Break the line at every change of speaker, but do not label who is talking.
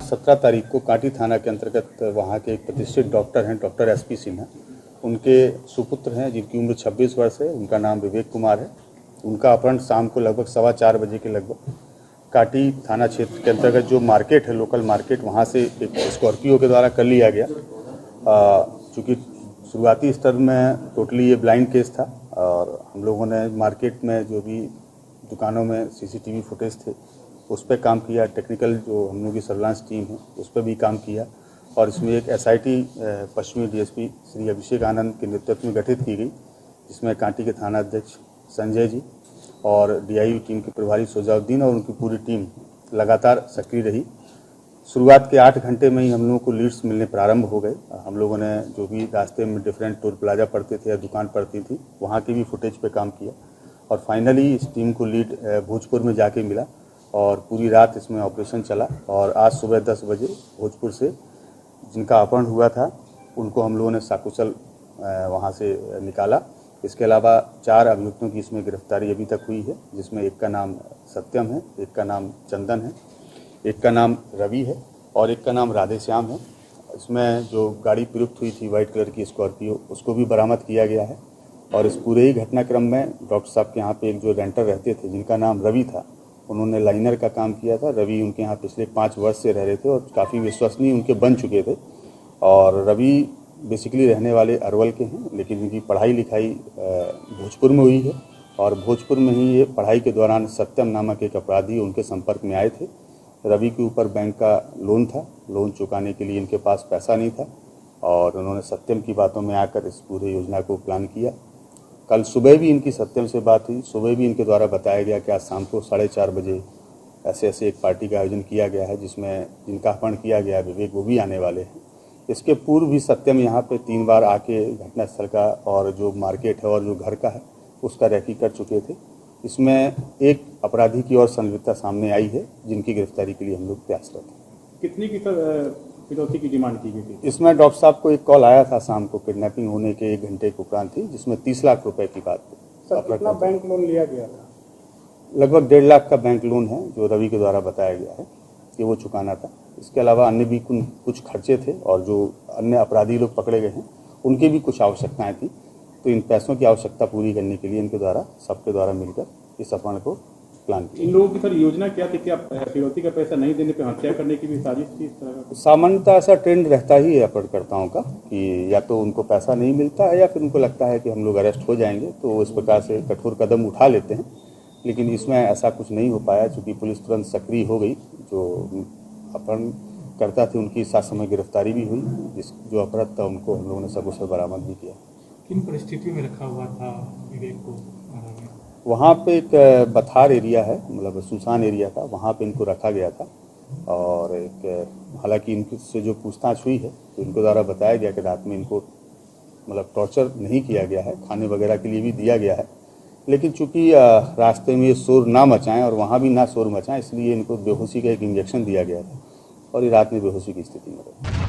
17 तारीख को कांटी थाना के अंतर्गत वहाँ के एक प्रतिष्ठित डॉक्टर हैं, डॉक्टर SP सिन्हा, उनके सुपुत्र हैं जिनकी उम्र 26 वर्ष है, उनका नाम विवेक कुमार है। उनका अपहरण शाम को लगभग 4:15 बजे के लगभग कांटी थाना क्षेत्र के अंतर्गत जो मार्केट है, लोकल मार्केट, वहाँ से एक स्कॉर्पियो के द्वारा कर लिया गया। चूँकि शुरुआती स्तर में टोटली ये ब्लाइंड केस था और हम लोगों ने मार्केट में जो भी दुकानों में CCTV फुटेज थे उस पर काम किया। टेक्निकल जो हम लोगों की सर्विलांस टीम है उस पर भी काम किया और इसमें एक SIT पश्चिमी DSP श्री अभिषेक आनंद के नेतृत्व में गठित की गई, जिसमें कांटी के थाना अध्यक्ष संजय जी और DIU टीम के प्रभारी सोजाउद्दीन और उनकी पूरी टीम लगातार सक्रिय रही। शुरुआत के 8 घंटे में ही हम लोगों को लीड्स मिलने प्रारंभ हो गए। हम लोगों ने जो भी रास्ते में डिफरेंट टोल प्लाजा पड़ते थे या दुकान पड़ती थी वहाँ की भी फुटेज पे काम किया और फाइनली इस टीम को लीड भोजपुर में जाके मिला और पूरी रात इसमें ऑपरेशन चला और आज सुबह 10 बजे भोजपुर से जिनका अपहरण हुआ था उनको हम लोगों ने सकुशल वहाँ से निकाला। इसके अलावा 4 अभियुक्तों की इसमें गिरफ्तारी अभी तक हुई है, जिसमें एक का नाम सत्यम है, एक का नाम चंदन है, एक का नाम रवि है और एक का नाम राधेश्याम है। इसमें जो गाड़ी प्रयुक्त हुई थी वाइट कलर की स्कॉर्पियो, उसको भी बरामद किया गया है और इस पूरे ही घटनाक्रम में डॉक्टर साहब के यहाँ पे एक जो रेंटर रहते थे जिनका नाम रवि था, उन्होंने लाइनर का काम किया था। रवि उनके यहाँ पिछले 5 वर्ष से रह रहे थे और काफ़ी विश्वसनीय उनके बन चुके थे और रवि बेसिकली रहने वाले अरवल के हैं, लेकिन उनकी पढ़ाई लिखाई भोजपुर में हुई है और भोजपुर में ही ये पढ़ाई के दौरान सत्यम नामक एक अपराधी उनके संपर्क में आए थे। रवि के ऊपर बैंक का लोन था, लोन चुकाने के लिए इनके पास पैसा नहीं था और उन्होंने सत्यम की बातों में आकर इस पूरे योजना को प्लान किया। कल सुबह भी इनकी सत्यम से बात हुई, सुबह भी इनके द्वारा बताया गया कि आज शाम को 4:30 बजे ऐसे एक पार्टी का आयोजन किया गया है जिसमें जिनका अपहरण किया गया विवेक वो भी आने वाले हैं। इसके पूर्व भी सत्यम यहाँ पे 3 बार आके घटनास्थल का और जो मार्केट है और जो घर का है उसका रेकी कर चुके थे। इसमें एक अपराधी की और संलिप्तता सामने आई है जिनकी गिरफ्तारी के लिए हम लोग प्रयासरत हैं।
कितनी की फिरौती की डिमांड की गई थी?
इसमें डॉक्टर साहब को एक कॉल आया था शाम को, किडनैपिंग होने के 1 घंटे के उपरांत थी, जिसमें 30 लाख रुपए की बात थी।
सर, कितना बैंक लोन लिया गया था?
लगभग 1.5 लाख का बैंक लोन है जो रवि के द्वारा बताया गया है कि वो चुकाना था। इसके अलावा अन्य भी कुछ खर्चे थे और जो अन्य अपराधी लोग पकड़े गए हैं उनकी भी कुछ आवश्यकताएं थी, तो इन पैसों की आवश्यकता पूरी करने के लिए इनके द्वारा सबके द्वारा मिलकर इस अपहरण को प्लान किया।
इन लोगों की सर योजना क्या थी? क्या फिरौती का पैसा नहीं देने पे हत्या करने की भी साजिश थी? इस तरह का
सामान्यतः ऐसा ट्रेंड रहता ही है अपहरणकर्ताओं का कि या तो उनको पैसा नहीं मिलता है या फिर उनको लगता है कि हम लोग अरेस्ट हो जाएंगे, तो इस प्रकार से कठोर कदम उठा लेते हैं। लेकिन इसमें ऐसा कुछ नहीं हो पाया क्योंकि पुलिस तुरंत सक्रिय हो गई। जो अपहरण करता थे उनकी साथ समय गिरफ्तारी भी हुई, जो अपराध था उनको हम लोगों ने सकुशल बरामद भी किया।
किन परिस्थितियों में रखा हुआ था विवेक को?
वहाँ पे एक बथार एरिया है, मतलब सुनसान एरिया था, वहाँ पे इनको रखा गया था और एक हालांकि इनसे से जो पूछताछ हुई है तो इनको द्वारा बताया गया कि रात में इनको मतलब टॉर्चर नहीं किया गया है, खाने वगैरह के लिए भी दिया गया है, लेकिन चूंकि रास्ते में ये शोर ना मचाएं और वहाँ भी ना शोर मचाएं, इसलिए इनको बेहोशी का एक इंजेक्शन दिया गया था और ये रात में बेहोशी की स्थिति में रहे।